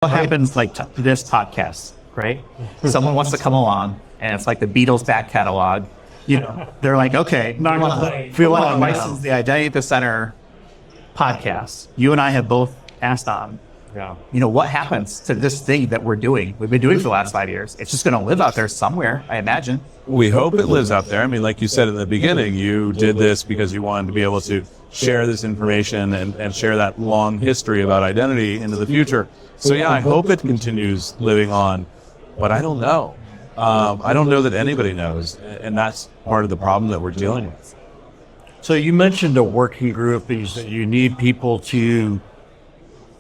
What happens like to this podcast, right? Someone wants to come along and it's like the Beatles back catalog. They're like, okay, we want to license the Identity at the Center podcast. You and I have both asked on, what happens to this thing that we've been doing for the last 5 years? It's just going to live out there somewhere, I imagine. We hope it lives out there. I mean, like you said in the beginning, you did this because you wanted to be able to share this information and share that long history about identity into the future. So I hope it continues living on, but I don't know. I don't know that anybody knows, and that's part of the problem that we're dealing with. So you mentioned a working group is that you need people to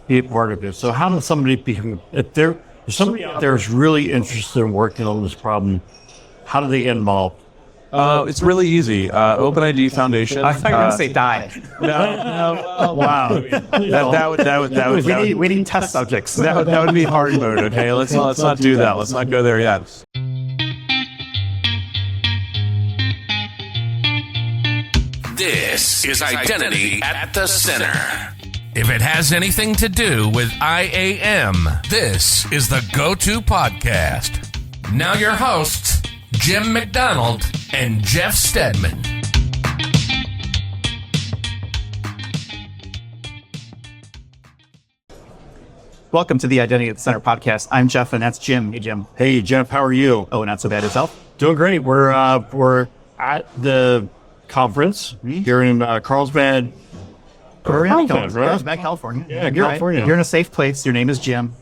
be a part of it. So how does somebody become, if somebody out there is really interested in working on this problem, how do they get involved? It's really easy. OpenID Foundation. I thought you were going to say die. No. Wow. We need test subjects. That would be hard mode. Okay, let's not do that. Let's not go there yet. This is Identity at the Center. If it has anything to do with IAM, this is the go-to podcast. Now your hosts, Jim McDonald and Jeff Stedman. Welcome to the Identity at the Center podcast. I'm Jeff, and that's Jim. Hey, Jim. Hey, Jeff, how are you? Oh, not so bad. Yourself? Doing great. We're at the conference here in Carlsbad. Carlsbad, California. Yeah, California. You're in a safe place. Your name is Jim.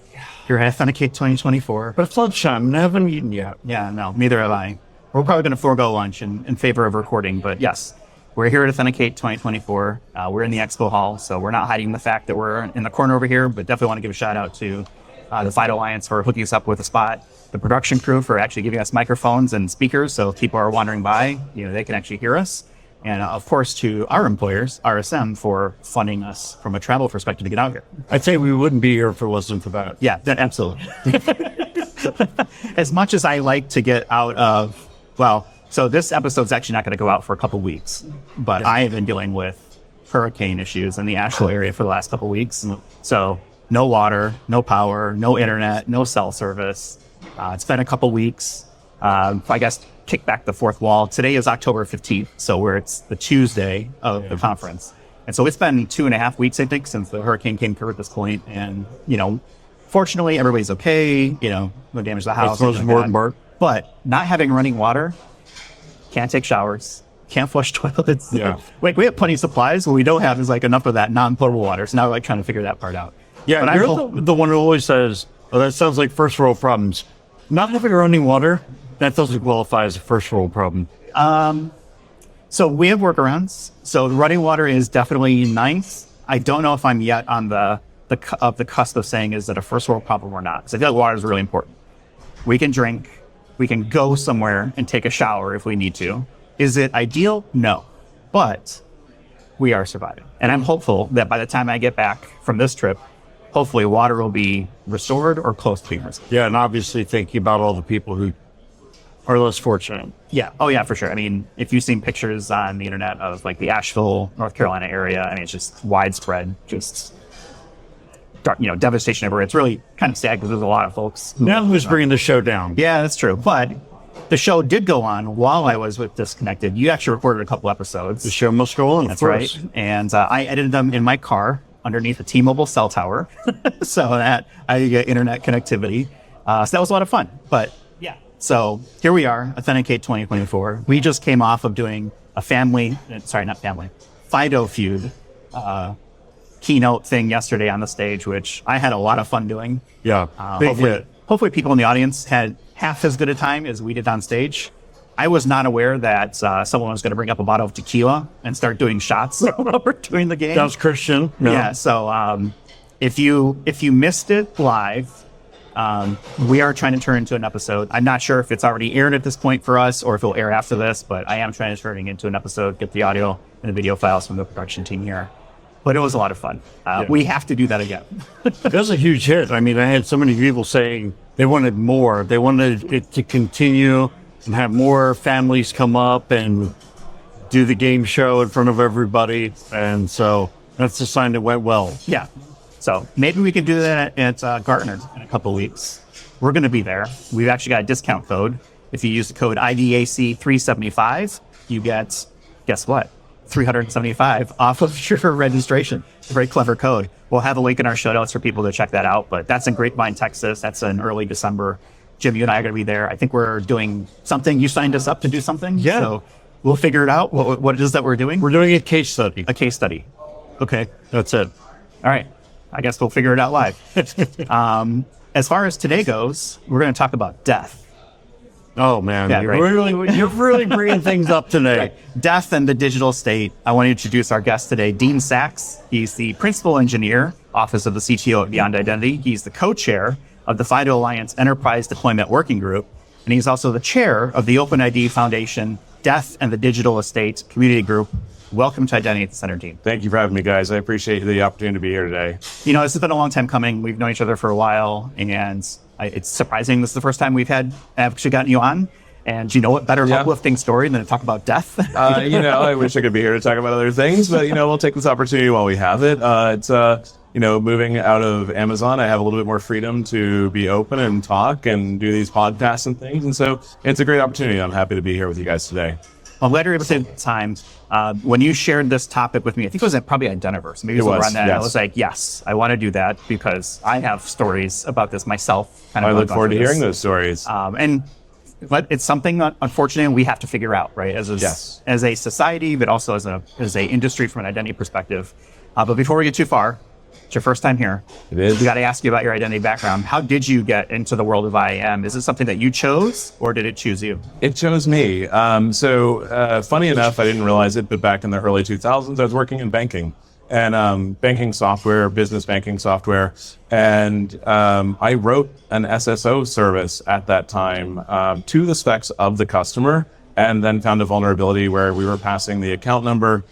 You're at Authenticate 2024. But it's lunchtime, and I haven't eaten yet. Yeah, no, neither have I. We're probably going to forego lunch in favor of recording, but yes, we're here at Authenticate 2024. We're in the expo hall, so we're not hiding the fact that we're in the corner over here, but definitely want to give a shout out to the Fight Alliance for hooking us up with a spot, the production crew for actually giving us microphones and speakers, so if people are wandering by, they can actually hear us. And of course, to our employers, RSM, for funding us from a travel perspective to get out here. I'd say we wouldn't be here if it wasn't for that. Yeah, absolutely. As much as I like to get out of, so this episode's actually not going to go out for a couple weeks, but I have been dealing with hurricane issues in the Asheville area for the last couple weeks. So no water, no power, no internet, no cell service. It's been a couple weeks. I guess kick back the fourth wall. Today is October 15th, so it's the Tuesday of the conference. And so it's been 2.5 weeks, I think, since the hurricane came through at this point. And, fortunately, everybody's okay. No damage to the house. That's most important part. But not having running water, can't take showers, can't flush toilets. Yeah. We have plenty of supplies. What we don't have is enough of that non-potable water. So now we're trying to figure that part out. Yeah, but you're the one who always says, that sounds like first world problems. Not having running water, that doesn't qualify as a first world problem. So we have workarounds. So the running water is definitely nice. I don't know if I'm yet on the cusp of saying is that a first world problem or not. Because I feel like water is really important. We can drink. We can go somewhere and take a shower if we need to. Is it ideal? No. But we are surviving. And I'm hopeful that by the time I get back from this trip, hopefully water will be restored or close to being restored. Yeah, and obviously thinking about all the people who are less fortunate. Yeah. Oh, yeah, for sure. I mean, if you've seen pictures on the internet of the Asheville, North Carolina area, it's just widespread, just devastation everywhere. It's really kind of sad because there's a lot of folks. Now who's bringing the show down? Yeah, that's true. But the show did go on while I was with Disconnected. You actually recorded a couple episodes. The show must go on. That's right. And I edited them in my car underneath a T-Mobile cell tower, so that I get internet connectivity. So that was a lot of fun. But yeah, so here we are, Authenticate 2024. We just came off of doing a FIDO feud keynote thing yesterday on the stage, which I had a lot of fun doing. Yeah, hopefully people in the audience had half as good a time as we did on stage. I was not aware that someone was going to bring up a bottle of tequila and start doing shots while we're doing the game. That was Christian. No. Yeah. So if you missed it live, we are trying to turn it into an episode. I'm not sure if it's already aired at this point for us or if it'll air after this, but I am trying to turn it into an episode, get the audio and the video files from the production team here. But it was a lot of fun. We have to do that again. It was a huge hit. I mean, I had so many people saying they wanted more. They wanted it to continue and have more families come up and do the game show in front of everybody. And so that's a sign it went well. Yeah. So maybe we can do that at Gartner in a couple of weeks. We're going to be there. We've actually got a discount code. If you use the code IDAC375, you get, guess what? $375 off of your registration. It's a very clever code. We'll have a link in our show notes for people to check that out. But that's in Grapevine, Texas. That's in early December. Jim, you and I are going to be there. I think we're doing something. You signed us up to do something. Yeah. So we'll figure it out, what it is that we're doing. We're doing a case study. A case study. Okay, that's it. All right. I guess we'll figure it out live. As far as today goes, we're going to talk about death. Oh man, Yeah, you're really bringing things up today. Right. Death and the digital state. I want to introduce our guest today, Dean Saxe. He's the principal engineer, Office of the CTO at Beyond Identity. He's the co-chair of the FIDO Alliance Enterprise Deployment Working Group, and he's also the chair of the OpenID Foundation Death and the Digital Estate Community Group. Welcome to Identity at the Center, Dean. Thank you for having me, guys. I appreciate the opportunity to be here today. You know, this has been a long time coming. We've known each other for a while, and it's surprising this is the first time we've actually gotten you on. And you know what better uplifting story than to talk about death? I wish I could be here to talk about other things, but, we'll take this opportunity while we have it. Moving out of Amazon, I have a little bit more freedom to be open and talk and do these podcasts and things. And so it's a great opportunity. I'm happy to be here with you guys today. I'm glad you're able to take the time. When you shared this topic with me, I think it was probably at Deniverse. Maybe it was around that. Yes. I was like, yes, I want to do that because I have stories about this myself. I look forward to hearing those stories. But it's something, unfortunately, we have to figure out, right? As a society, but also as a industry from an identity perspective. But before we get too far, it's your first time here. It is. We got to ask you about your identity background. How did you get into the world of IAM? Is it something that you chose, or did it choose you? It chose me. Funny enough, I didn't realize it, but back in the early 2000s, I was working in banking and banking software, business banking software. And I wrote an SSO service at that time to the specs of the customer, and then found a vulnerability where we were passing the account number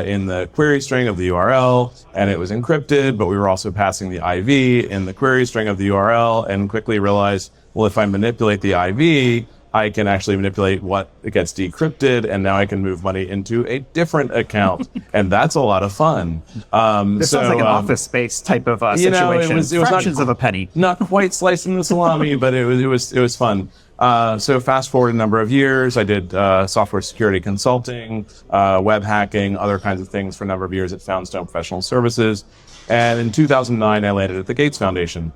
in the query string of the URL, and it was encrypted, but we were also passing the IV in the query string of the URL, and quickly realized, well, if I manipulate the IV, I can actually manipulate what gets decrypted, and now I can move money into a different account, and that's a lot of fun. This sounds like an Office Space type of situation. It was fractions of a penny. Not quite slicing the salami, but it was fun. So fast forward a number of years, I did software security consulting, web hacking, other kinds of things for a number of years at Foundstone Professional Services. And in 2009, I landed at the Gates Foundation,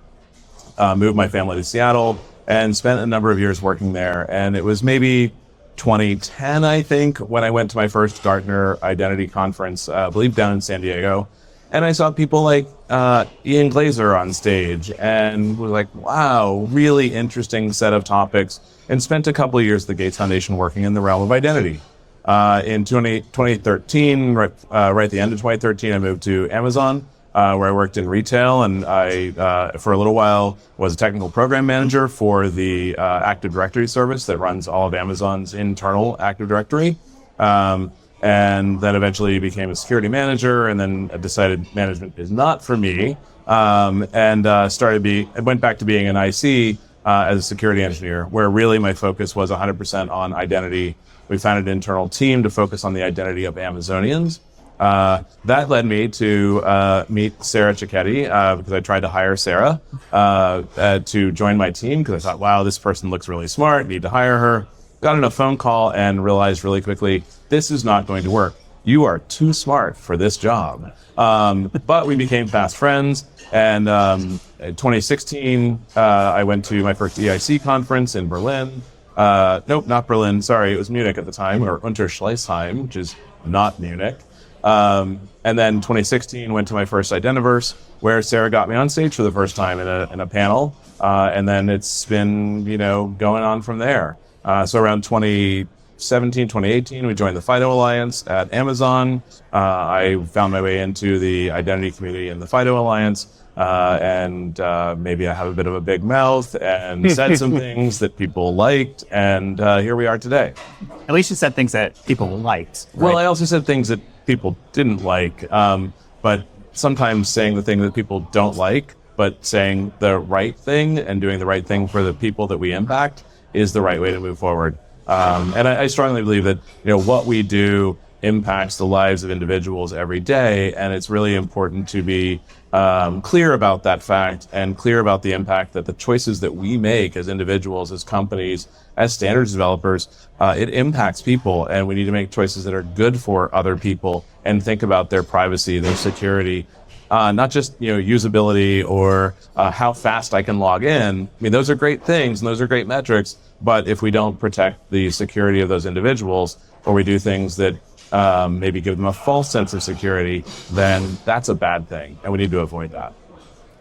moved my family to Seattle, and spent a number of years working there. And it was maybe 2010, I think, when I went to my first Gartner Identity Conference, I believe down in San Diego. And I saw people like Ian Glazer on stage and was like, wow, really interesting set of topics, and spent a couple of years at the Gates Foundation working in the realm of identity. In 2013, right at the end of 2013, I moved to Amazon, where I worked in retail, and I, for a little while, was a technical program manager for the Active Directory service that runs all of Amazon's internal Active Directory. And then eventually became a security manager, and then decided management is not for me, and went back to being an IC as a security engineer, where really my focus was 100% on identity. We founded an internal team to focus on the identity of Amazonians. That led me to meet Sarah Cicchetti, because I tried to hire Sarah to join my team, because I thought, wow, this person looks really smart, need to hire her. Got on a phone call and realized really quickly, this is not going to work. You are too smart for this job. But we became fast friends. And in 2016, I went to my first EIC conference in Berlin. Nope, not Berlin. Sorry, it was Munich at the time, or Unterschleißheim, which is not Munich. And then 2016, went to my first Identiverse, where Sarah got me on stage for the first time in a panel. And then it's been, going on from there. So around 2017, 2018, we joined the FIDO Alliance at Amazon. I found my way into the identity community in the FIDO Alliance. Maybe I have a bit of a big mouth and said some things that people liked. And here we are today. At least you said things that people liked. Right? Well, I also said things that people didn't like. But sometimes saying the thing that people don't like, but saying the right thing and doing the right thing for the people that we impact is the right way to move forward. And I strongly believe that, what we do impacts the lives of individuals every day. And it's really important to be clear about that fact and clear about the impact that the choices that we make as individuals, as companies, as standards developers, it impacts people, and we need to make choices that are good for other people and think about their privacy, their security, not just usability or how fast I can log in. I mean, those are great things and those are great metrics, but if we don't protect the security of those individuals, or we do things that maybe give them a false sense of security, then that's a bad thing, and we need to avoid that.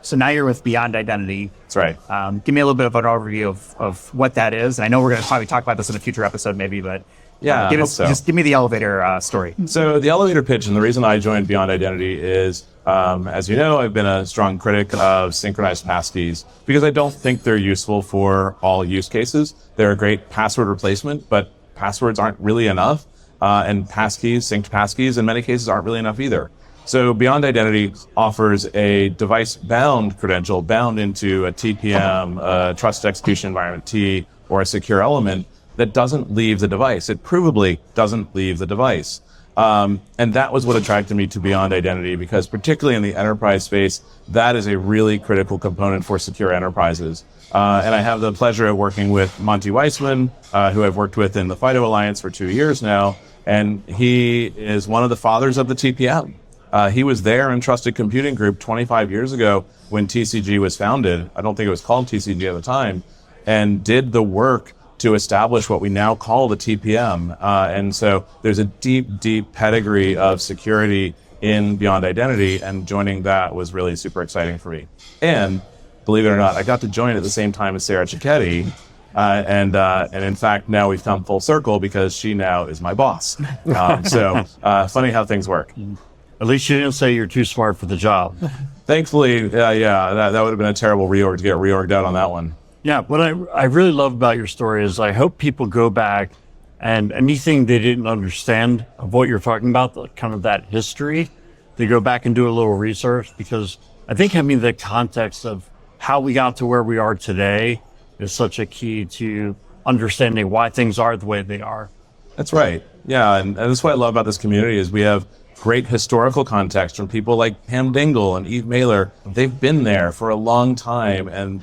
So now you're with Beyond Identity. That's right. Give me a little bit of an overview of what that is. And I know we're going to probably talk about this in a future episode maybe, but just give me the elevator story. So the elevator pitch, and the reason I joined Beyond Identity is, as you know, I've been a strong critic of synchronized passkeys because I don't think they're useful for all use cases. They're a great password replacement, but passwords aren't really enough. And passkeys, synced passkeys, in many cases aren't really enough either. So Beyond Identity offers a device-bound credential bound into a TPM, a trusted execution environment T, or a secure element that doesn't leave the device. It provably doesn't leave the device. And that was what attracted me to Beyond Identity, because particularly in the enterprise space, that is a really critical component for secure enterprises. And I have the pleasure of working with Monty Weissman, who I've worked with in the FIDO Alliance for 2 years now. And he is one of the fathers of the TPM. He was there in Trusted Computing Group 25 years ago when TCG was founded. I don't think it was called TCG at the time, and did the work to establish what we now call the TPM. And so there's a deep, deep pedigree of security in Beyond Identity, and joining that was really super exciting for me. And believe it or not, I got to join at the same time as Sarah Cicchetti. And in fact, now we've come full circle because she now is my boss. So funny how things work. At least you didn't say you're too smart for the job. Thankfully, that would have been a terrible reorg to get reorged out on that one. Yeah, what I really love about your story is I hope people go back and anything they didn't understand of what you're talking about, kind of that history, they go back and do a little research, because I think having the context of how we got to where we are today is such a key to understanding why things are the way they are. That's right. Yeah, and that's what I love about this community is we have great historical context from people like Pam Dingle and Eve Mailer. They've been there for a long time, and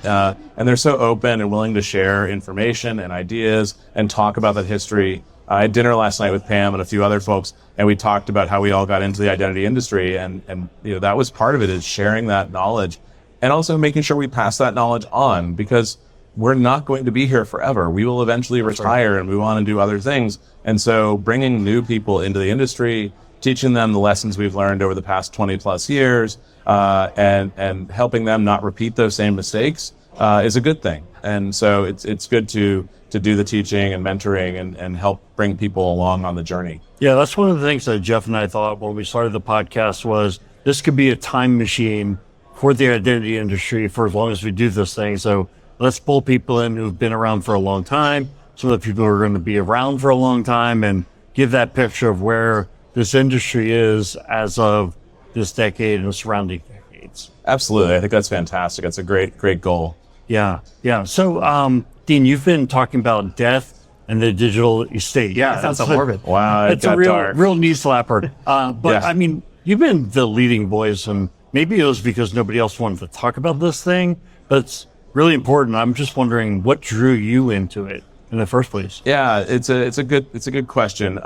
they're so open and willing to share information and ideas and talk about that history. I had dinner last night with Pam and a few other folks, and we talked about how we all got into the identity industry, and that was part of it, is sharing that knowledge and also making sure we pass that knowledge on, because we're not going to be here forever. We will eventually retire and move on and do other things. And so bringing new people into the industry, teaching them the lessons we've learned over the past 20 plus years, and helping them not repeat those same mistakes, is a good thing. And so it's good to do the teaching and mentoring and help bring people along on the journey. Yeah, that's one of the things that Jeff and I thought when we started the podcast was this could be a time machine for the identity industry for as long as we do this thing. So let's pull people in who've been around for a long time, some of the people who are going to be around for a long time, and give that picture of where this industry is as of this decade and the surrounding decades. Absolutely. I think that's fantastic. That's a great goal. Yeah. So, Dean, you've been talking about death and the digital estate. Yeah, that's so morbid. Wow, it's a real knee slapper. But Yeah. I mean, you've been the leading voice, and maybe it was because nobody else wanted to talk about this thing, but it's really important. I'm just wondering what drew you into it in the first place. Yeah, it's a good question.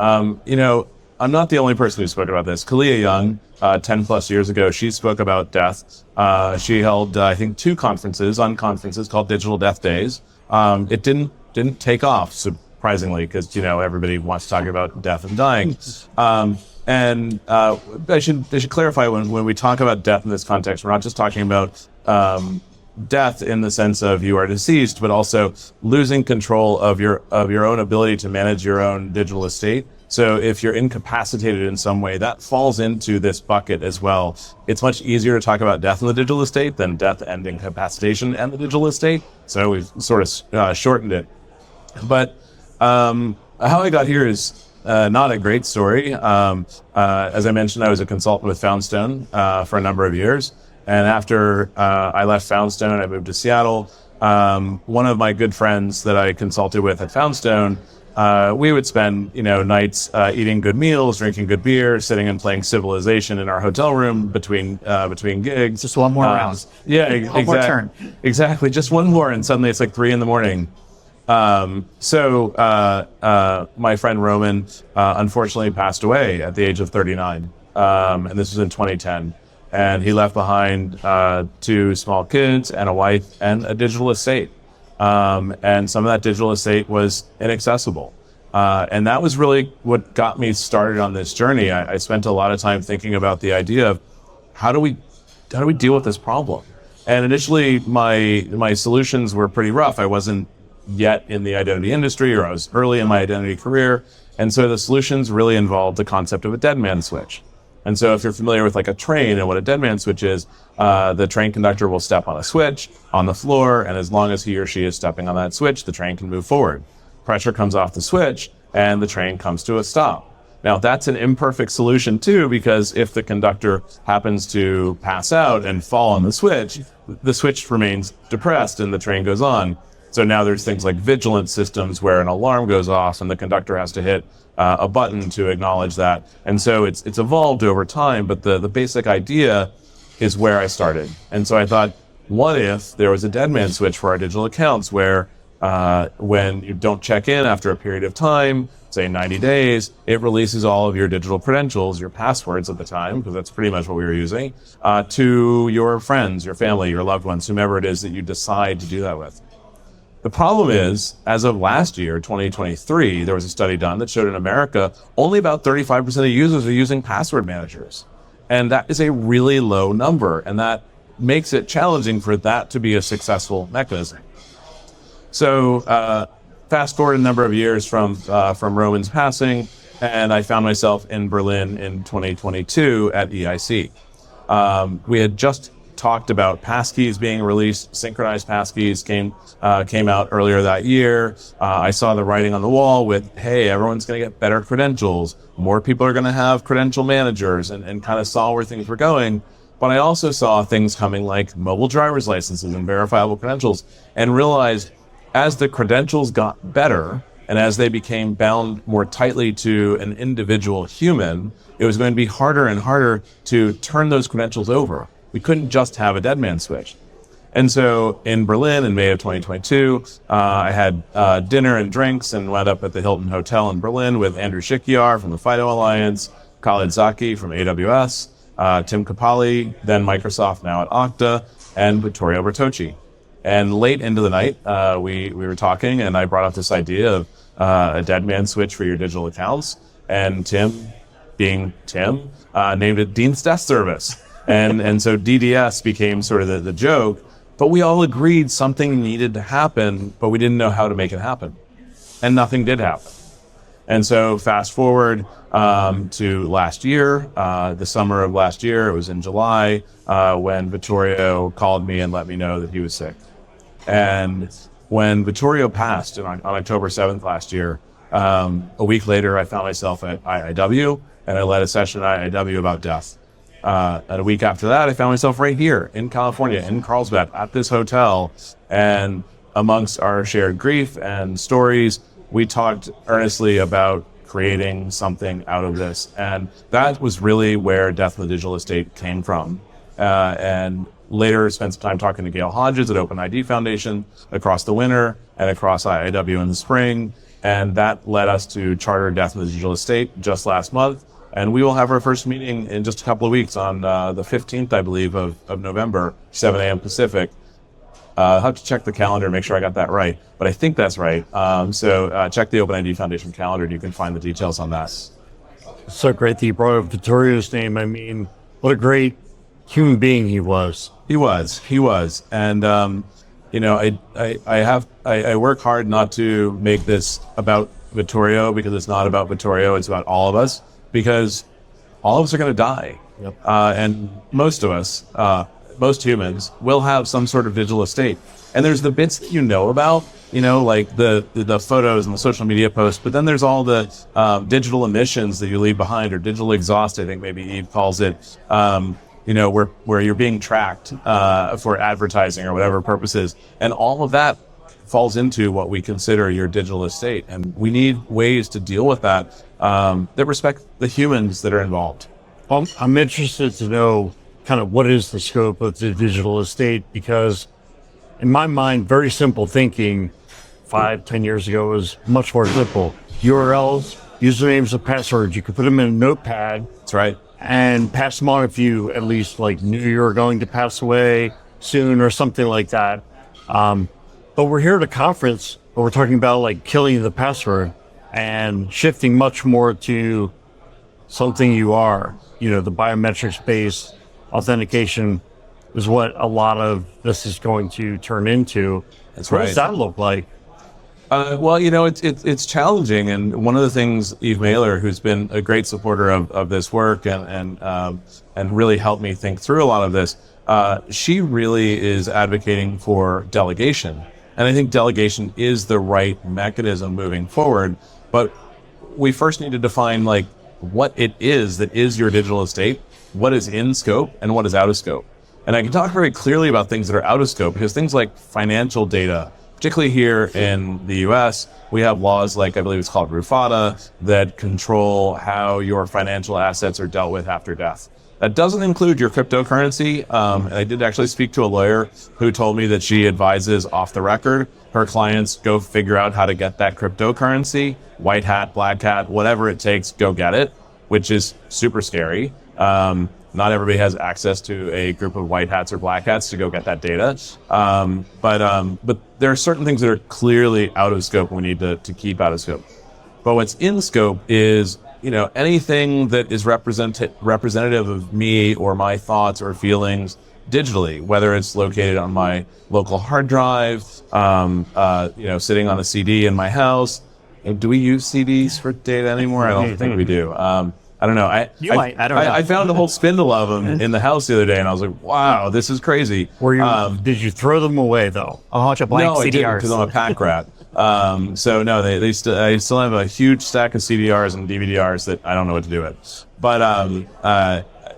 I'm not the only person who spoke about this. Kalia Young, 10 plus years ago, she spoke about death. She held, I think, 2 conferences called Digital Death Days. It didn't take off, surprisingly, because, everybody wants to talk about death and dying. And I should clarify, when we talk about death in this context, we're not just talking about death in the sense of you are deceased, but also losing control of your own ability to manage your own digital estate. So if you're incapacitated in some way, that falls into this bucket as well. It's much easier to talk about death in the digital estate than death and incapacitation and the digital estate. So we've sort of shortened it. But how I got here is not a great story. As I mentioned, I was a consultant with Foundstone for a number of years. And after I left Foundstone, I moved to Seattle. One of my good friends that I consulted with at Foundstone we would spend, nights eating good meals, drinking good beer, sitting and playing Civilization in our hotel room between gigs. Just one more round. Yeah, One more turn. Exactly. Just one more, and suddenly it's like 3 a.m. My friend Roman unfortunately passed away at the age of 39, and this was in 2010. And he left behind 2 small kids and a wife and a digital estate. And some of that digital estate was inaccessible. And that was really what got me started on this journey. I spent a lot of time thinking about the idea of how do we deal with this problem? And initially, my solutions were pretty rough. I wasn't yet in the identity industry, or I was early in my identity career. And so the solutions really involved the concept of a dead man switch. And so if you're familiar with like a train and what a dead man switch is, the train conductor will step on a switch on the floor, and as long as he or she is stepping on that switch, the train can move forward. Pressure comes off the switch, and the train comes to a stop. Now, that's an imperfect solution too, because if the conductor happens to pass out and fall on the switch remains depressed and the train goes on. So now there's things like vigilance systems where an alarm goes off and the conductor has to hit a button to acknowledge that. And so it's evolved over time, but the basic idea is where I started. And so I thought, what if there was a dead man switch for our digital accounts where when you don't check in after a period of time, say 90 days, it releases all of your digital credentials, your passwords at the time, because that's pretty much what we were using, to your friends, your family, your loved ones, whomever it is that you decide to do that with. The problem is, as of last year, 2023, there was a study done that showed in America, only about 35% of users are using password managers. And that is a really low number, and that makes it challenging for that to be a successful mechanism. So fast forward a number of years from Roman's passing, and I found myself in Berlin in 2022 at EIC. We had just talked about passkeys being released. Synchronized passkeys came out earlier that year. I saw the writing on the wall with, hey, everyone's going to get better credentials. More people are going to have credential managers, and kind of saw where things were going. But I also saw things coming like mobile driver's licenses and verifiable credentials, and realized as the credentials got better and as they became bound more tightly to an individual human, it was going to be harder and harder to turn those credentials over. We couldn't just have a dead man switch. And so in Berlin in May of 2022, I had dinner and drinks and wound up at the Hilton Hotel in Berlin with Andrew Shikyar from the FIDO Alliance, Khaled Zaki from AWS, Tim Capali, then Microsoft, now at Okta, and Vittorio Bertocci. And late into the night, we were talking, and I brought up this idea of a dead man switch for your digital accounts. And Tim, being Tim, named it Dean's Death Service. And so DDS became sort of the joke, but we all agreed something needed to happen, but we didn't know how to make it happen. And nothing did happen. And so fast forward to last year, the summer of last year, it was in July, when Vittorio called me and let me know that he was sick. And when Vittorio passed on October 7th last year, a week later, I found myself at IIW, and I led a session at IIW about death. And a week after that, I found myself right here in California, in Carlsbad, at this hotel. And amongst our shared grief and stories, we talked earnestly about creating something out of this. And that was really where Death in the Digital Estate came from. And later spent some time talking to Gail Hodges at OpenID Foundation across the winter and across IIW in the spring. And that led us to charter Death in the Digital Estate just last month. And we will have our first meeting in just a couple of weeks on the 15th, I believe, of November, 7 a.m. Pacific. I'll have to check the calendar and make sure I got that right, but I think that's right. So check the OpenID Foundation calendar and you can find the details on that. So great that you brought up Vittorio's name. I mean, what a great human being he was. He was. And, I work hard not to make this about Vittorio, because it's not about Vittorio, it's about all of us, because all of us are going to die. Yep. And most of us, most humans will have some sort of digital estate. And there's the bits that you know about, like the photos and the social media posts, but then there's all the digital emissions that you leave behind, or digital exhaust, I think maybe Eve calls it, where you're being tracked for advertising or whatever purposes. And all of that falls into what we consider your digital estate. And we need ways to deal with that that respect the humans that are involved. I'm interested to know kind of what is the scope of the digital estate, because in my mind, very simple thinking 5-10 years ago was much more simple. URLs, usernames, and passwords. You could put them in a notepad. That's right. And pass them on if you at least like knew you were going to pass away soon or something like that. But we're here at a conference where we're talking about like killing the password and shifting much more to something you are. You know, the biometrics-based authentication is what a lot of this is going to turn into. That's what right. Does that look like? Well, you know, it's challenging, and one of the things Eve Mailer, who's been a great supporter of this work and really helped me think through a lot of this, she really is advocating for delegation, and I think delegation is the right mechanism moving forward. But we first need to define like what it is that is your digital estate, what is in scope, and what is out of scope. And I can talk very clearly about things that are out of scope, because things like financial data, particularly here in the US, we have laws like, I believe it's called RUFADA, that control how your financial assets are dealt with after death. That doesn't include your cryptocurrency. And I did actually speak to a lawyer who told me that she advises off the record her clients go figure out how to get that cryptocurrency, white hat, black hat, whatever it takes, go get it, which is super scary. Not everybody has access to a group of white hats or black hats to go get that data. But there are certain things that are clearly out of scope and we need to keep out of scope. But what's in scope is, you know, anything that is representative of me or my thoughts or feelings digitally, whether it's located on my local hard drive, you know, sitting on a CD in my house. And do we use CDs for data anymore? I don't think we do. I don't know. I don't know. I found a whole spindle of them in the house the other day, and I was like, "Wow, this is crazy." Did you throw them away though? A bunch of blank No, I didn't, CDRs. because I'm a pack rat. So no, I still have a huge stack of CDRs and DVDRs that I don't know what to do with. But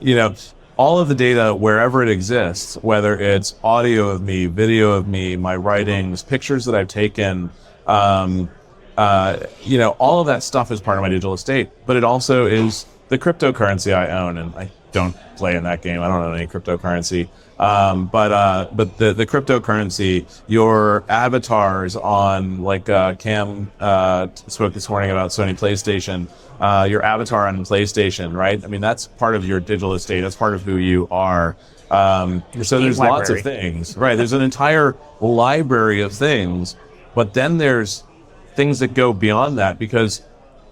you know, all of the data, wherever it exists, whether it's audio of me, video of me, my writings, pictures that I've taken, you know, all of that stuff is part of my digital estate. But it also is the cryptocurrency I own, and I don't play in that game. I don't own any cryptocurrency. But the cryptocurrency, your avatars on, like Cam spoke this morning about Sony PlayStation, your avatar on PlayStation, right? I mean, that's part of your digital estate. That's part of who you are. So there's lots of things, right? There's an entire library of things, but then there's things that go beyond that, because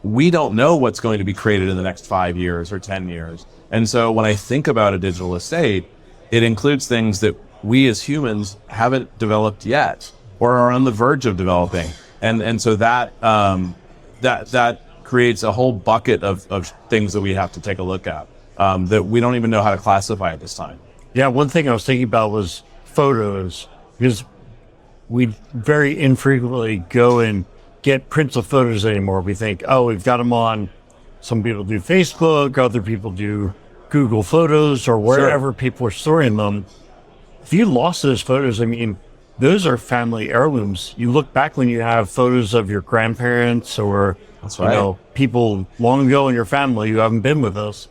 we don't know what's going to be created in the next 5 years or 10 years. And so when I think about a digital estate, it includes things that we as humans haven't developed yet or are on the verge of developing. And so that creates a whole bucket of things that we have to take a look at that we don't even know how to classify at this time. Yeah, one thing I was thinking about was photos, because we very infrequently go and get prints of photos anymore. We think, oh, we've got them on. Some people do Facebook, other people do Google Photos or wherever people are storing them. If you lost those photos, I mean, those are family heirlooms. You look back when you have photos of your grandparents or you know, people long ago in your family who haven't been with us.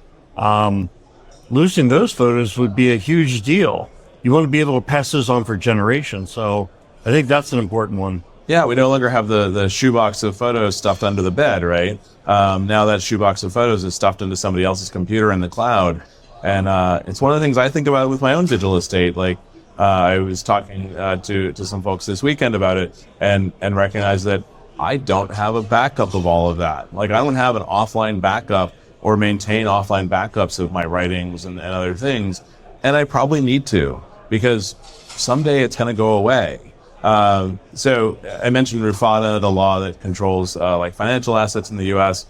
Losing those photos would be a huge deal. You want to be able to pass those on for generations. So I think that's an important one. Yeah, we no longer have the shoebox of photos stuffed under the bed, right? Now that shoebox of photos is stuffed into somebody else's computer in the cloud. And it's one of the things I think about with my own digital estate. Like I was talking to some folks this weekend about it and recognized that I don't have a backup of all of that. Like I don't have an offline backup or maintain offline backups of my writings and other things. And I probably need to, because someday it's going to go away. So I mentioned RUFADA, the law that controls like financial assets in the US.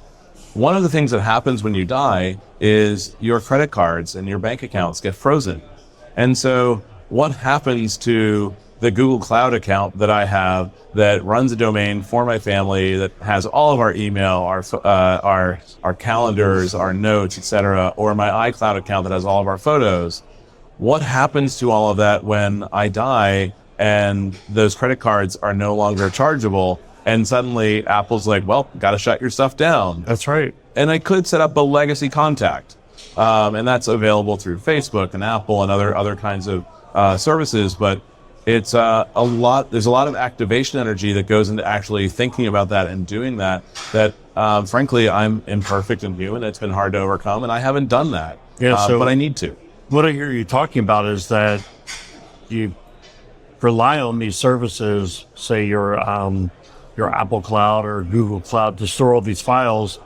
One of the things that happens when you die is your credit cards and your bank accounts get frozen. And so what happens to the Google Cloud account that I have that runs a domain for my family, that has all of our email, our calendars, our notes, etc., or my iCloud account that has all of our photos? What happens to all of that when I die? and those credit cards are no longer chargeable. And suddenly Apple's like, well, got to shut your stuff down. That's right. And I could set up a legacy contact. And that's available through Facebook and Apple and other kinds of services. But it's there's a lot of activation energy that goes into actually thinking about that and doing that, frankly, I'm imperfect and human. It's been hard to overcome, and I haven't done that. Yeah, but I need to. What I hear you talking about is that you rely on these services, say your Apple Cloud or Google Cloud, to store all these files,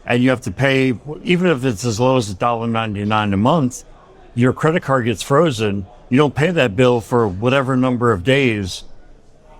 and you have to pay, even if it's as low as $1.99 a month, your credit card gets frozen. You don't pay that bill for whatever number of days.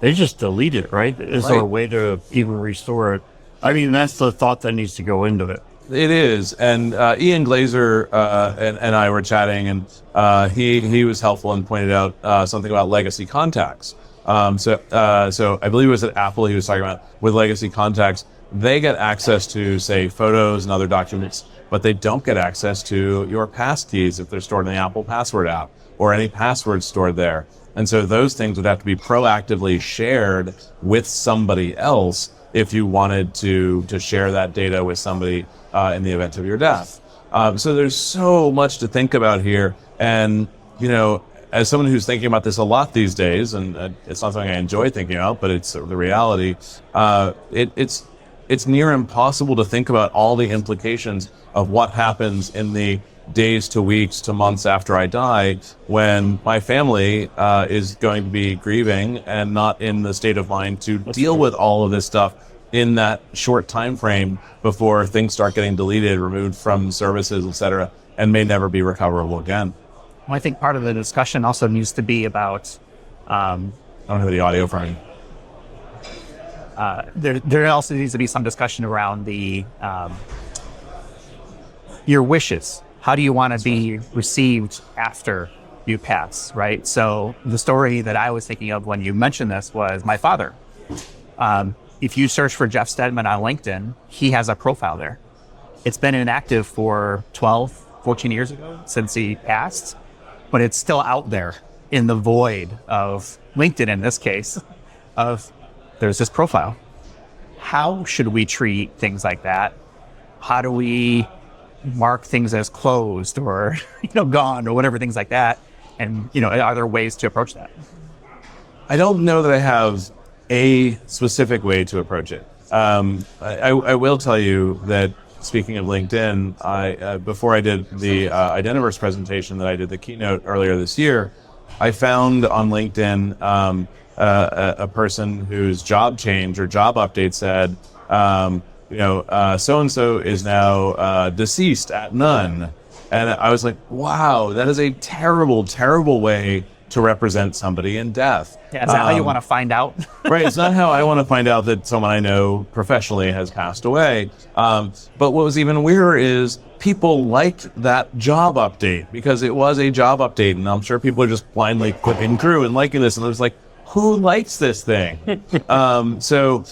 They just delete it, right? Is there a way to even restore it? I mean, that's the thought that needs to go into it. It is, and Ian Glazer and I were chatting, and he was helpful and pointed out something about legacy contacts. So I believe it was at Apple he was talking about with legacy contacts. They get access to, say, photos and other documents, but they don't get access to your passkeys if they're stored in the Apple Password app or any passwords stored there. And so those things would have to be proactively shared with somebody else if you wanted to share that data with somebody in the event of your death. So there's so much to think about here. And, you know, as someone who's thinking about this a lot these days, and it's not something I enjoy thinking about, but it's the reality, it's near impossible to think about all the implications of what happens in the days to weeks to months after I die, when my family is going to be grieving and not in the state of mind to deal with all of this stuff in that short time frame before things start getting deleted, removed from services, etc., and may never be recoverable again. Well, I think part of the discussion also needs to be about I don't have the audio for me. there also needs to be some discussion around the your wishes. How do you want to be received after you pass, right? So the story that I was thinking of when you mentioned this was my father. If you search for Jeff Stedman on LinkedIn, he has a profile there. It's been inactive for 12, 14 years ago since he passed, but it's still out there in the void of LinkedIn, in this case, of there's this profile. How should we treat things like that? How do we mark things as closed or, gone or whatever, things like that? And, are there ways to approach that? I don't know that I have a specific way to approach it. I will tell you that, speaking of LinkedIn, I before I did the Identiverse presentation that I did the keynote earlier this year, I found on LinkedIn a person whose job change or job update said, so-and-so is now deceased at none. And I was like, wow, that is a terrible, terrible way to represent somebody in death. Yeah, is that how you want to find out? Right, it's not how I want to find out that someone I know professionally has passed away. But what was even weirder is people liked that job update because it was a job update, and I'm sure people are just blindly clicking through and liking this, and it was like, who likes this thing? So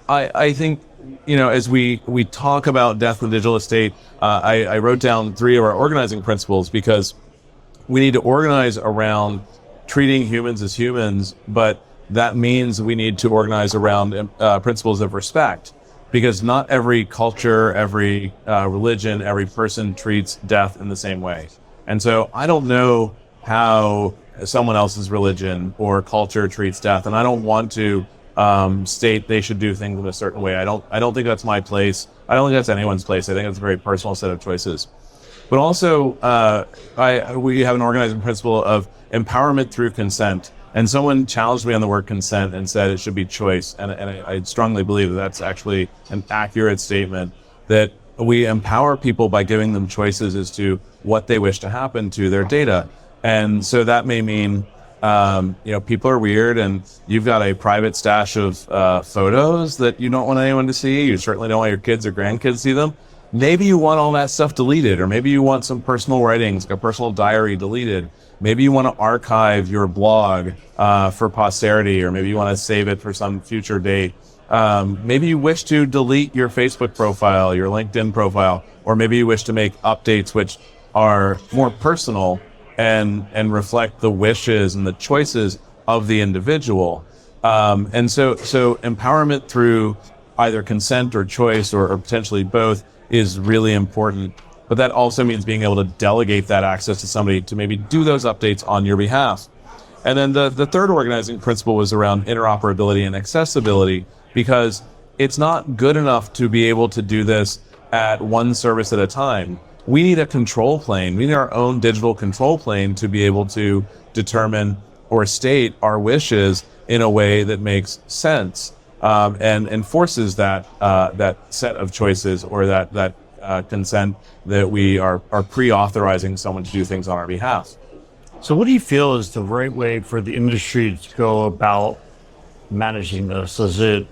I think, as we talk about death in the digital estate, I wrote down 3 of our organizing principles, because we need to organize around treating humans as humans, but that means we need to organize around principles of respect, because not every culture, every religion, every person treats death in the same way. And so I don't know how someone else's religion or culture treats death, and I don't want to state they should do things in a certain way. I don't think that's my place. I don't think that's anyone's place. I think it's a very personal set of choices. But also, we have an organizing principle of empowerment through consent. And someone challenged me on the word consent and said it should be choice. And I strongly believe that that's actually an accurate statement, that we empower people by giving them choices as to what they wish to happen to their data. And so that may mean, people are weird, and you've got a private stash of photos that you don't want anyone to see. You certainly don't want your kids or grandkids to see them. Maybe you want all that stuff deleted, or maybe you want some personal writings, like a personal diary, deleted. Maybe you want to archive your blog for posterity, or maybe you want to save it for some future date. Maybe you wish to delete your Facebook profile, your LinkedIn profile, or maybe you wish to make updates which are more personal and reflect the wishes and the choices of the individual. And so empowerment through either consent or choice or potentially both is really important. But that also means being able to delegate that access to somebody to maybe do those updates on your behalf. And then the third organizing principle was around interoperability and accessibility, because it's not good enough to be able to do this at one service at a time. We need a control plane. We need our own digital control plane to be able to determine or state our wishes in a way that makes sense, and enforces that set of choices or that consent that we are pre-authorizing someone to do things on our behalf. So what do you feel is the right way for the industry to go about managing this? Is it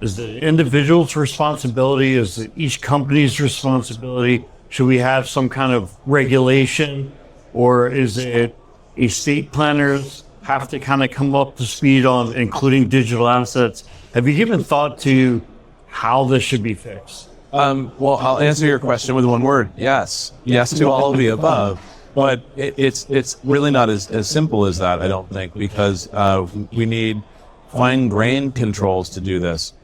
individual's responsibility? Is it each company's responsibility? Should we have some kind of regulation? Or is it estate planners have to kind of come up to speed on including digital assets? Have you given thought to how this should be fixed? Well, I'll answer your question with one word. Yes. Yes to all of the above. But it's really not as simple as that, I don't think, because we need fine-grained controls to do this.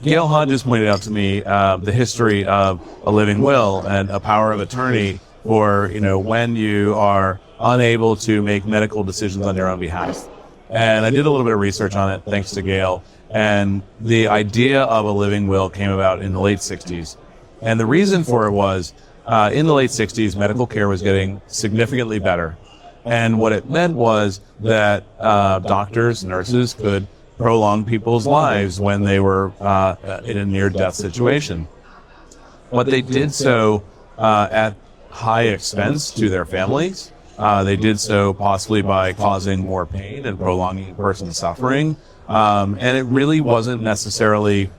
Gail Hodges pointed out to me the history of a living will and a power of attorney for, when you are unable to make medical decisions on your own behalf. And I did a little bit of research on it, thanks to Gail. And the idea of a living will came about in the late 60s. And the reason for it was, in the late 60s, medical care was getting significantly better. And what it meant was that doctors, nurses could prolong people's lives when they were in a near-death situation. But they did so at high expense to their families. They did so possibly by causing more pain and prolonging a person's suffering. And it really wasn't necessarily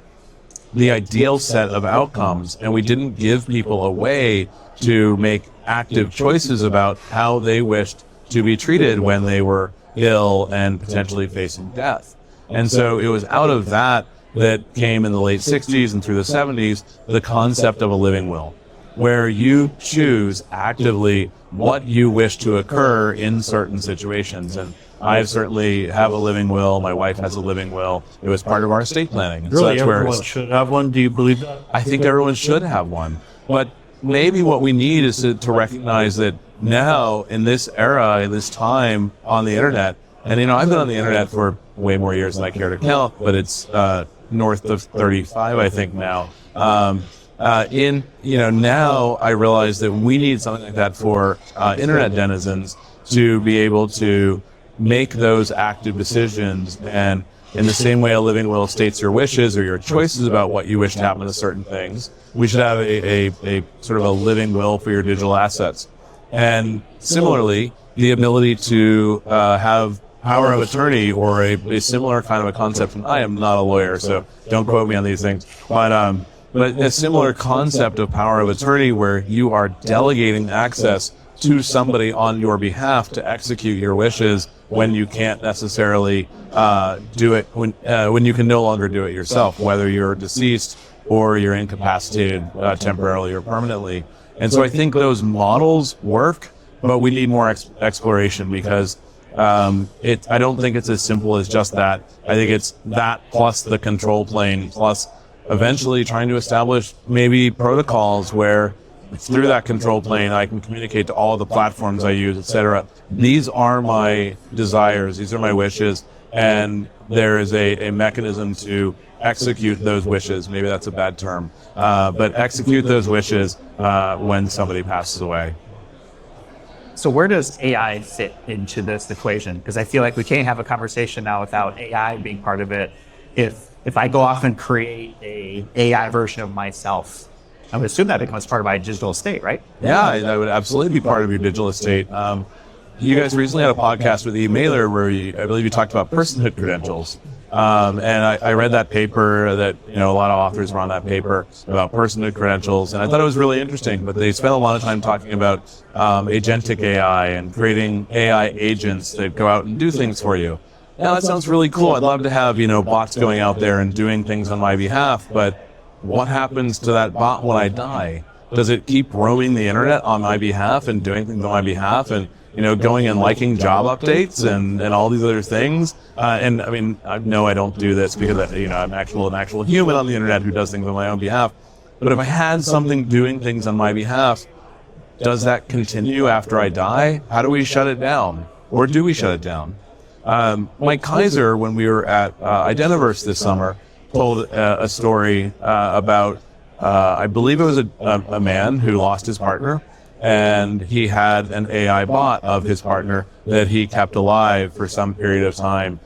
the ideal set of outcomes, and we didn't give people a way to make active choices about how they wished to be treated when they were ill and potentially facing death. And so it was out of that came in the late 60s and through the 70s the concept of a living will, where you choose actively what you wish to occur in certain situations. And I certainly have a living will. My wife has a living will. It was part of our estate planning. And really, everyone should have one. Do you believe that? I think everyone should have one. But maybe what we need is to recognize that now, in this era, in this time on the internet, and I've been on the internet for way more years than I care to count, but it's north of 35, I think now. Now I realize that we need something like that for internet denizens to be able to make those active decisions. And in the same way a living will states your wishes or your choices about what you wish to happen to certain things, we should have a sort of a living will for your digital assets. And similarly, the ability to have power of attorney or a similar kind of a concept. And I am not a lawyer, so don't quote me on these things. But a similar concept of power of attorney where you are delegating access to somebody on your behalf to execute your wishes when you can't necessarily do it, when you can no longer do it yourself, whether you're deceased or you're incapacitated temporarily or permanently. And so I think those models work, but we need more exploration, because I don't think it's as simple as just that. I think it's that plus the control plane plus eventually trying to establish maybe protocols where through that control plane I can communicate to all of the platforms I use, etc. These are my desires, these are my wishes, and there is a mechanism to execute those wishes. Maybe that's a bad term, but execute those wishes when somebody passes away. So where does AI fit into this equation? Because I feel like we can't have a conversation now without AI being part of it. If I go off and create a AI version of myself, I would assume that becomes part of my digital estate, right? Yeah, that would absolutely be part of your digital estate. You guys recently had a podcast with eMailer where I believe you talked about personhood credentials. And I read that paper that, a lot of authors were on that paper about personhood credentials. And I thought it was really interesting, but they spent a lot of time talking about agentic AI and creating AI agents that go out and do things for you. Now, that sounds really cool. I'd love to have, bots going out there and doing things on my behalf. But what happens to that bot when I die? Does it keep roaming the internet on my behalf and doing things on my behalf? And going and liking job updates and all these other things. And I mean, no, I don't do this because I'm an actual human on the internet who does things on my own behalf. But if I had something doing things on my behalf, does that continue after I die? How do we shut it down? Or do we shut it down? Mike Kaiser, when we were at Identiverse this summer, told a story about, I believe it was a man who lost his partner, and he had an AI bot of his partner that he kept alive for some period of time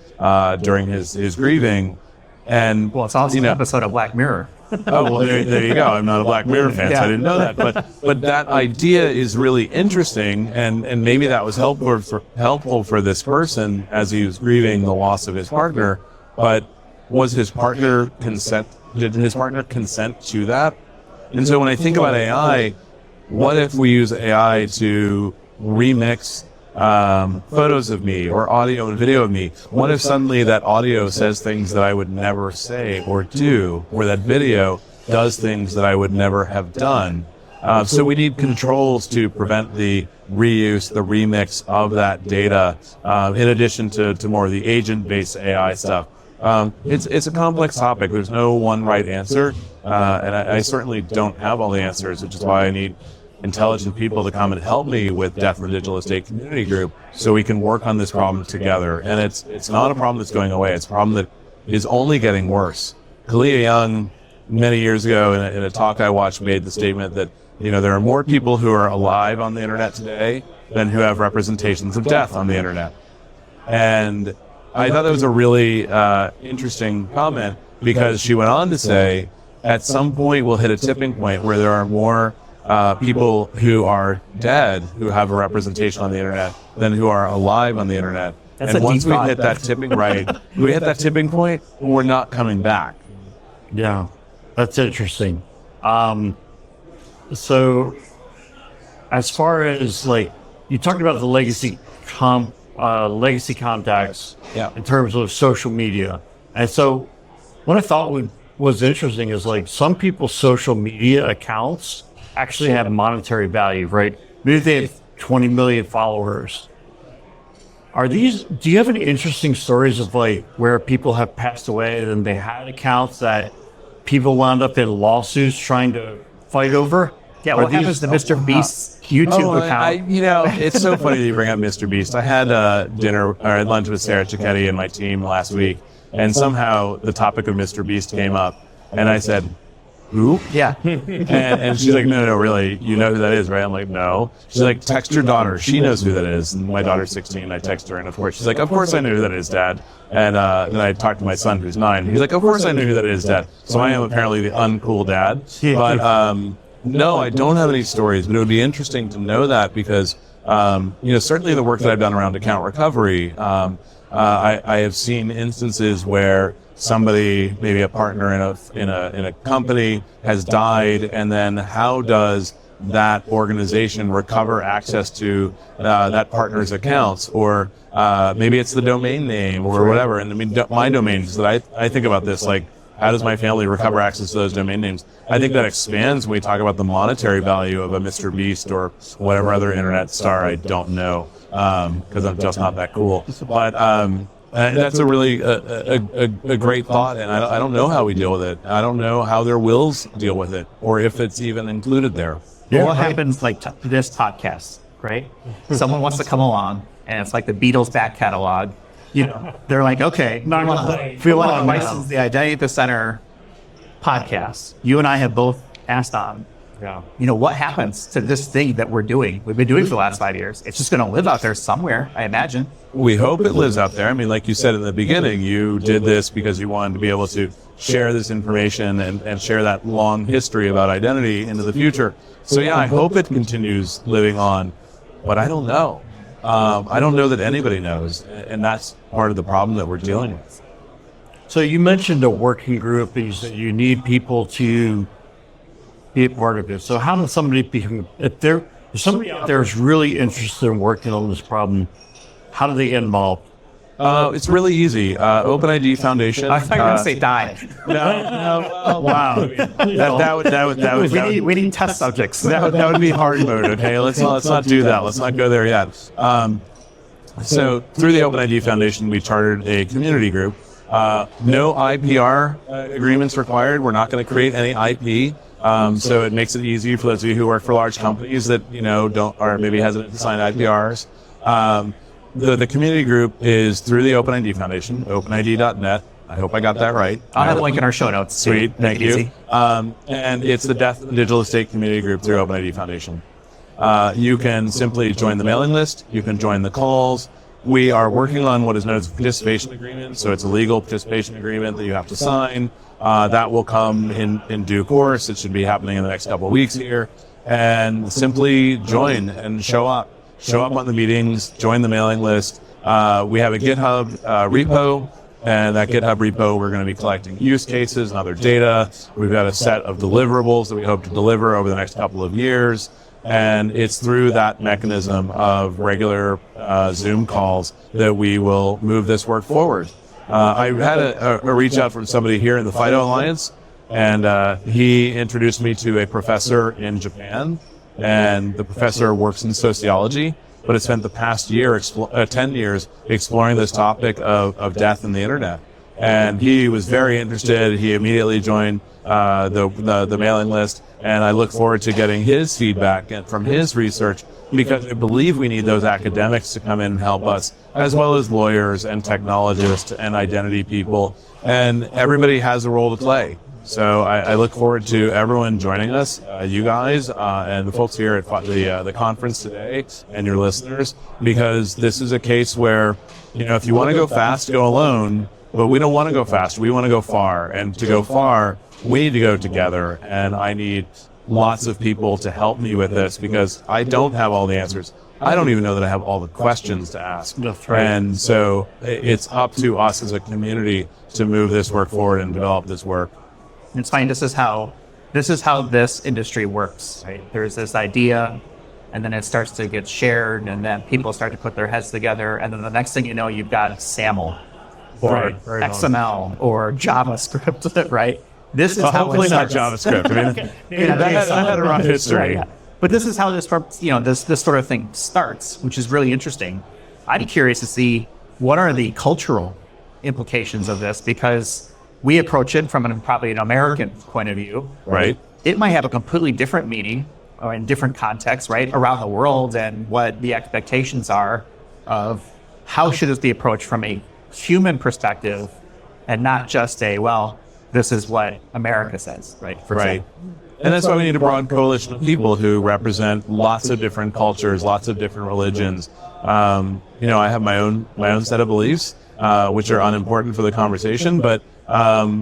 during his grieving. And Well, it's also an episode of Black Mirror. oh, well, there you go. I'm not a Black Mirror fan, so I didn't know that. But that idea is really interesting, and maybe that was helpful for this person as he was grieving the loss of his partner. But was his partner consent? Did his partner consent to that? And so when I think about AI, what if we use AI to remix photos of me or audio and video of me? What if suddenly that audio says things that I would never say or do, or that video does things that I would never have done? So we need controls to prevent the reuse, the remix of that data, in addition to more of the agent-based AI stuff. It's a complex topic. There's no one right answer, and I certainly don't have all the answers, which is why I need intelligent people to come and help me with Death in the Digital Estate Community Group so we can work on this problem together. And it's not a problem that's going away. It's a problem that is only getting worse. Kalia Young, many years ago in a talk I watched, made the statement that there are more people who are alive on the internet today than who have representations of death on the internet. And I thought that was a really interesting comment, because she went on to say, at some point we'll hit a tipping point where there are more people who are dead who have a representation on the internet than who are alive on the internet. That's and a once deep we thought. hit that tipping we hit that tipping point, we're not coming back. Yeah, that's interesting. So as far as you talked about the legacy contacts in terms of social media. And so what I thought was interesting is some people's social media accounts actually have monetary value, right? Maybe they have 20 million followers. Do you have any interesting stories of where people have passed away and they had accounts that people wound up in lawsuits trying to fight over? Yeah, what happens to Mr. Beast's YouTube account? It's so funny that you bring up Mr. Beast. I had lunch with Sarah Cicchetti and my team last week, and somehow the topic of Mr. Beast came up, and I said, who? Yeah. And she's like, no, really, you know who that is, right? I'm like, no. She's like, text your daughter. She knows who that is. And my daughter's 16. I text her, and of course, she's like, of course I know who that is, Dad. And then I talked to my son, who's 9. He's like, of course I know who that is, Dad. So I am apparently the uncool dad. But no, I don't have any stories, but it would be interesting to know that, because certainly the work that I've done around account recovery, I have seen instances where somebody, maybe a partner in a company, has died, and then how does that organization recover access to that partner's accounts, or maybe it's the domain name or whatever. And I mean, my domains that I think about this, how does my family recover access to those domain names? I think that expands when we talk about the monetary value of a Mr. Beast or whatever other internet star. I don't know, because I'm just not that cool. But that's a really a great thought, and I don't know how we deal with it. I don't know how their wills deal with it, or if it's even included there. Well, what happens to this podcast, right? Someone wants to come along, and it's like the Beatles back catalog. They're like, okay, we want to license the Identity at the Center podcast. You and I have both asked on, what happens to this thing that we've been doing for the last 5 years? It's just going to live out there somewhere, I imagine. We hope it lives out there. I mean, like you said in the beginning, you did this because you wanted to be able to share this information and share that long history about identity into the future. So yeah, I hope it continues living on, but I don't know. I don't know that anybody knows, and that's part of the problem that we're dealing with. So you mentioned a working group, is that you need people to be a part of it. So how does somebody become, if somebody out there is really interested in working on this problem, how do they get involved? It's really easy. OpenID Foundation. I thought you were going to say die. No. Wow. That would We need test subjects. that would be hard mode. Okay, let's not do that. Let's not go there yet. So through the OpenID Foundation, we chartered a community group. No IPR agreements required. We're not going to create any IP. So it makes it easy for those of you who work for large companies that don't or maybe hesitant to sign IPRs. The community group is through the OpenID Foundation, openid.net. I hope I got that right. I'll have a link in our show notes. Sweet, thank you. Easy. And it's the Death and Digital Estate Community Group through OpenID Foundation. You can simply join the mailing list. You can join the calls. We are working on what is known as a participation agreement. So it's a legal participation agreement that you have to sign. That will come in due course. It should be happening in the next couple of weeks here. And simply join and show up. Show up on the meetings, join the mailing list. We have a GitHub repo, and that GitHub repo, we're going to be collecting use cases and other data. We've got a set of deliverables that we hope to deliver over the next couple of years. And it's through that mechanism of regular Zoom calls that we will move this work forward. I had a reach out from somebody here in the FIDO Alliance, and he introduced me to a professor in Japan. And the professor works in sociology, but has spent the past 10 years exploring this topic of death and the internet. And he was very interested. He immediately joined the mailing list, and I look forward to getting his feedback and from his research, because I believe we need those academics to come in and help us, as well as lawyers and technologists and identity people. And everybody has a role to play. So I look forward to everyone joining us, you guys, and the folks here at the conference today, and your listeners, because this is a case where, if you want to go fast, go alone, but we don't want to go fast. We want to go far. And to go far, we need to go together. And I need lots of people to help me with this, because I don't have all the answers. I don't even know that I have all the questions to ask. That's right. And so it's up to us as a community to move this work forward and develop this work. It's fine. This is how this industry works, right? There's this idea, and then it starts to get shared, and then people start to put their heads together, and then the next thing you know, you've got SAML or XML or JavaScript, right? This is how hopefully it not starts. JavaScript. I mean, that had a rough history. Right, yeah. But this is how this sort of thing starts, which is really interesting. I'd be curious to see what are the cultural implications of this, because we approach it from probably an American point of view. Right. It might have a completely different meaning or in different contexts, right, around the world, and what the expectations are of how should this be approached from a human perspective, and not just this is what America says, right? Right. And that's why we need a broad coalition of people who represent lots of different cultures, lots of different religions. I have my own set of beliefs, which are unimportant for the conversation, but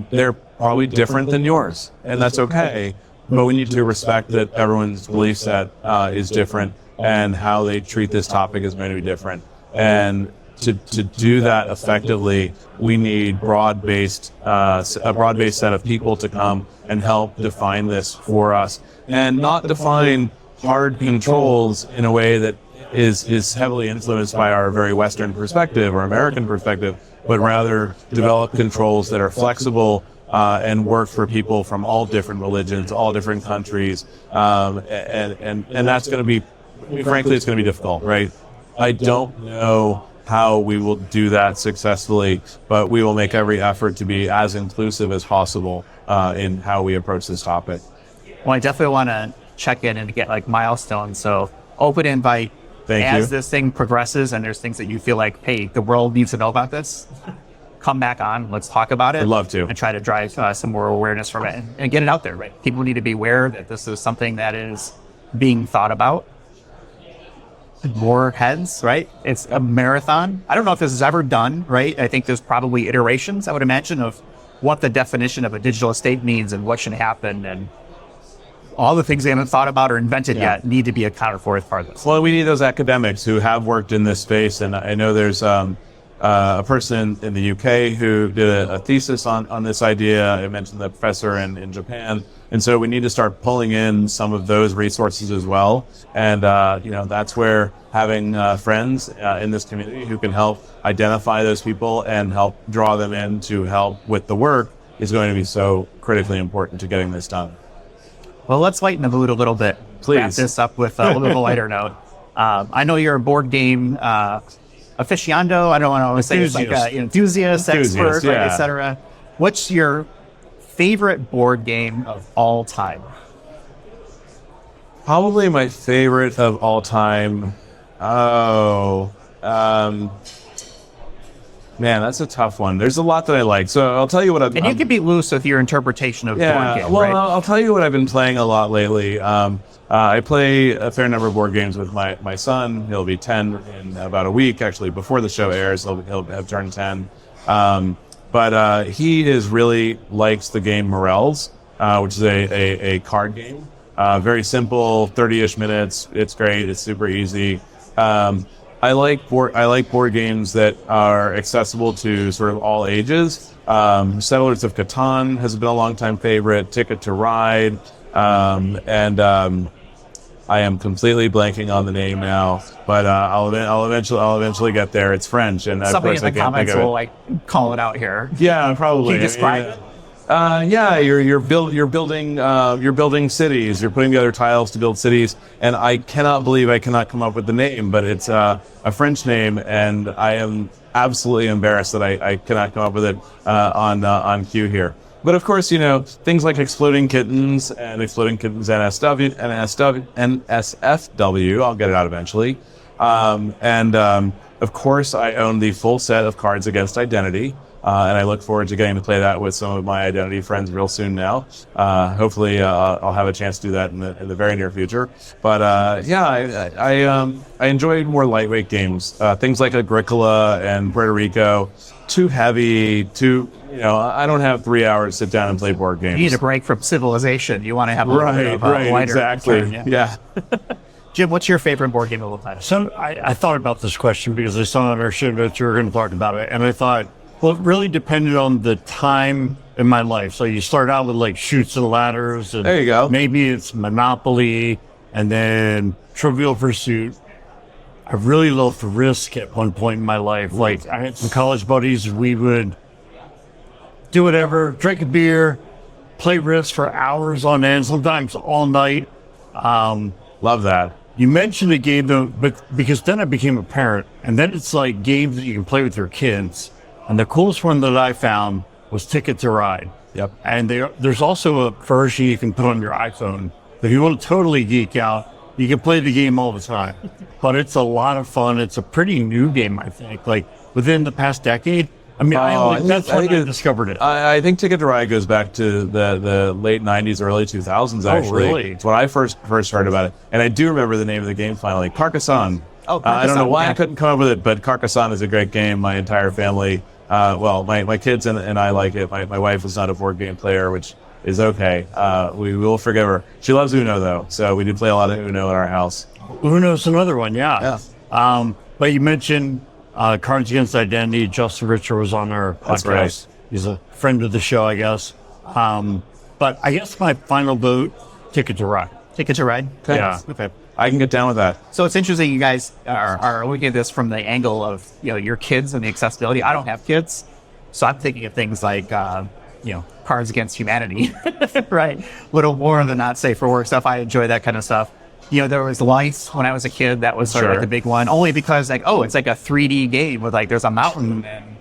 they're probably different than yours, and that's okay. But we need to respect that everyone's belief set is different, and how they treat this topic is going to be different. And to do that effectively, we need a broad-based set of people to come and help define this for us, and not define hard controls in a way that is heavily influenced by our very Western perspective or American perspective, but rather develop controls that are flexible and work for people from all different religions, all different countries, and that's going to be, frankly, it's going to be difficult, right? I don't know how we will do that successfully, but we will make every effort to be as inclusive as possible in how we approach this topic. Well, I definitely want to check in and get milestones. So open invite. As this thing progresses and there's things that you feel like, hey, the world needs to know about this, come back on, let's talk about it. I'd love to. And try to drive some more awareness from it and get it out there, right? People need to be aware that this is something that is being thought about. More heads, right? It's a marathon. I don't know if this is ever done, right? I think there's probably iterations, I would imagine, of what the definition of a digital estate means and what should happen, and all the things they haven't thought about or invented yet need to be accounted for as part of this. Well, we need those academics who have worked in this space, and I know there's a person in the UK who did a thesis on this idea. I mentioned the professor in Japan. And so we need to start pulling in some of those resources as well. And, that's where having friends in this community who can help identify those people and help draw them in to help with the work is going to be so critically important to getting this done. Well, let's lighten the mood a little bit. Please. Wrap this up with a little bit of a lighter note. I know you're a board game aficionado. I don't want to say it's like an enthusiast, expert, yeah. et cetera. What's your favorite board game of all time? Probably my favorite of all time. Man, that's a tough one. There's a lot that I like. So I'll tell you what I've... And you can be loose with your interpretation of board game, well, right? I'll tell you what I've been playing a lot lately. I play a fair number of board games with my son. He'll be 10 in about a week, actually. Before the show airs, he'll have turned 10. But he really likes the game Morels, which is a card game. Very simple, 30-ish minutes. It's great. It's super easy. I like board games that are accessible to sort of all ages. Settlers of Catan has been a long-time favorite. Ticket to Ride, and I am completely blanking on the name now, but I'll eventually get there. It's French, and somebody in the comments will call it out here. Yeah, probably. Can you describe it? You're building cities. You're putting together tiles to build cities, and I cannot believe I cannot come up with the name, but it's a French name, and I am absolutely embarrassed that I cannot come up with it on cue here. But of course, things like Exploding Kittens and Exploding Kittens NSFW, I'll get it out eventually. Of course, I own the full set of Cards Against Identity. And I look forward to getting to play that with some of my Identity friends real soon now. Hopefully, I'll have a chance to do that in the very near future. But I enjoy more lightweight games, things like Agricola and Puerto Rico. Too heavy, I don't have 3 hours to sit down and play board games. You need a break from civilization. You want to have a little bit of a lighter exactly. turn, Yeah. Jim, what's your favorite board game of all time? So I thought about this question because I saw on our show that you were going to talk about it, and I thought, well, it really depended on the time in my life. So you start out with like Chutes and Ladders, and there you go. Maybe it's Monopoly, and then Trivial Pursuit. I really loved Risk at one point in my life. Like I had some college buddies, we would do whatever, drink a beer, play Risk for hours on end, sometimes all night. Love that. You mentioned a game though, but because then I became a parent, and then it's like games that you can play with your kids. And the coolest one that I found was Ticket to Ride. Yep. And there's also a version you can put on your iPhone. If you want to totally geek out, you can play the game all the time. But it's a lot of fun. It's a pretty new game, I think. Like within the past decade. I mean, that's when I discovered it. I think Ticket to Ride goes back to the late 90s, early 2000s, actually. Oh, really? It's when I first heard about it. And I do remember the name of the game finally, Carcassonne. Oh, Carcassonne. I don't know why I couldn't come up with it, but Carcassonne is a great game. My entire family, my kids and I like it. My wife is not a board game player, which is okay. We will forgive her. She loves Uno, though, so we do play a lot of Uno in our house. Uno's another one, yeah. But you mentioned Cards Against Identity. Justin Richer was on our podcast. That's right. He's a friend of the show, I guess. But I guess my final vote, Ticket to Ride. Ticket to Ride? Okay. Yeah. Okay. I can get down with that. So it's interesting you guys are looking at this from the angle of, your kids and the accessibility. I don't have kids, so I'm thinking of things like, Cards Against Humanity, right? Little more than not safe for work stuff. I enjoy that kind of stuff. There was Life when I was a kid. That was sort of like the big one, only because it's like a 3D game with there's a mountain and,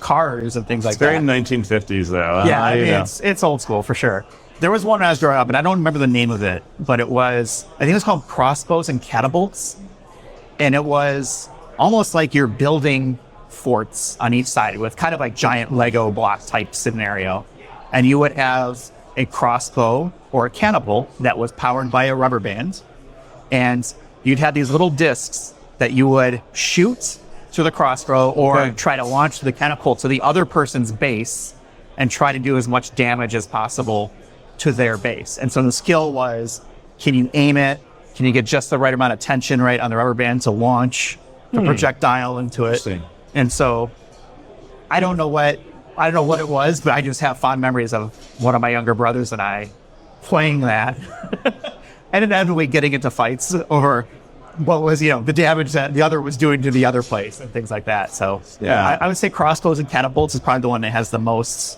cars and things like that. Very 1950s, though. Yeah, I mean, it's old school for sure. There was one when I was growing up, and I don't remember the name of it, but I think it was called Crossbows and Catapults. And it was almost like you're building forts on each side with kind of like giant Lego block type scenario. And you would have a crossbow or a catapult that was powered by a rubber band. And you'd have these little discs that you would shoot to the crossbow or try to launch the catapult to the other person's base and try to do as much damage as possible to their base. And so the skill was, can you aim it? Can you get just the right amount of tension right on the rubber band to launch the projectile into it? And so I don't know what it was, but I just have fond memories of one of my younger brothers and I playing that and inevitably getting into fights over what was, the damage that the other was doing to the other place and things like that. So I would say crossbows and catapults is probably the one that has the most,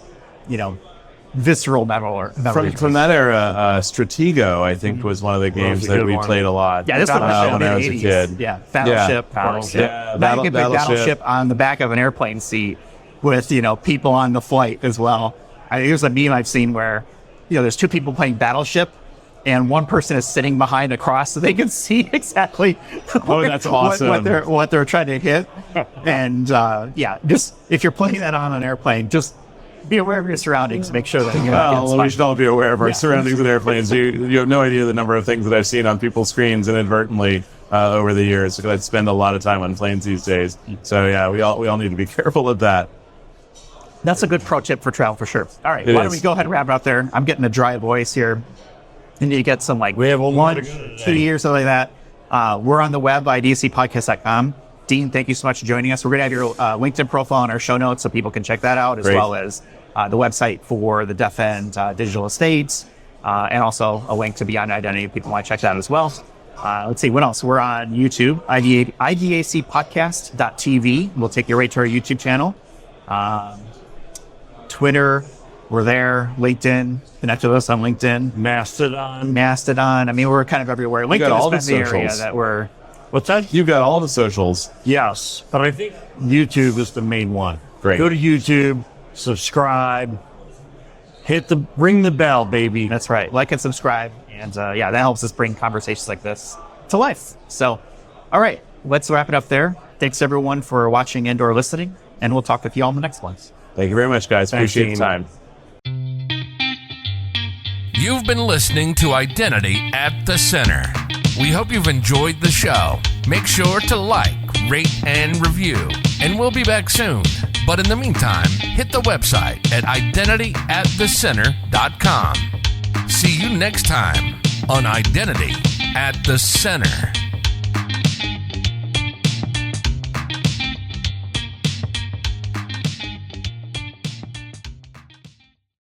visceral memory. From that era, Stratego, I think, was one of the games that we played a lot. Yeah, this one was when I was a kid. Yeah, Battleship. Battleship on the back of an airplane seat with, people on the flight as well. Here's a meme I've seen where, there's two people playing Battleship and one person is sitting behind a cross so they can see exactly that's awesome. what they're trying to hit. And just if you're playing that on an airplane, just be aware of your surroundings. Make sure that we should all be aware of our surroundings with airplanes. You have no idea the number of things that I've seen on people's screens inadvertently over the years, because I spend a lot of time on planes these days. So we all need to be careful of that. That's a good pro tip for travel for sure. All right, why don't we go ahead and wrap it up there? I'm getting a dry voice here. And you get some we have 1, 2 years, something like that. We're on the web, idacpodcast.com. Dean, thank you so much for joining us. We're going to have your LinkedIn profile in our show notes so people can check that out, as well as the website for the Deaf End Digital Estates, and also a link to Beyond Identity if people want to check that out as well. Let's see, what else? We're on YouTube, idacpodcast.tv. We'll take you right to our YouTube channel. Twitter, we're there. LinkedIn, connect with us on LinkedIn. Mastodon. I mean, we're kind of everywhere. LinkedIn is the area that we're... What's that? You've got all the socials. Yes, but I think YouTube is the main one. Great. Go to YouTube, subscribe, ring the bell, baby. That's right. Like and subscribe. And that helps us bring conversations like this to life. So, all right, let's wrap it up there. Thanks everyone for watching and or listening, and we'll talk with you all in the next ones. Thank you very much, guys. Thanks, Appreciate the time. You've been listening to Identity at the Center. We hope you've enjoyed the show. Make sure to like, rate, and review. And we'll be back soon. But in the meantime, hit the website at identityatthecenter.com. See you next time on Identity at the Center.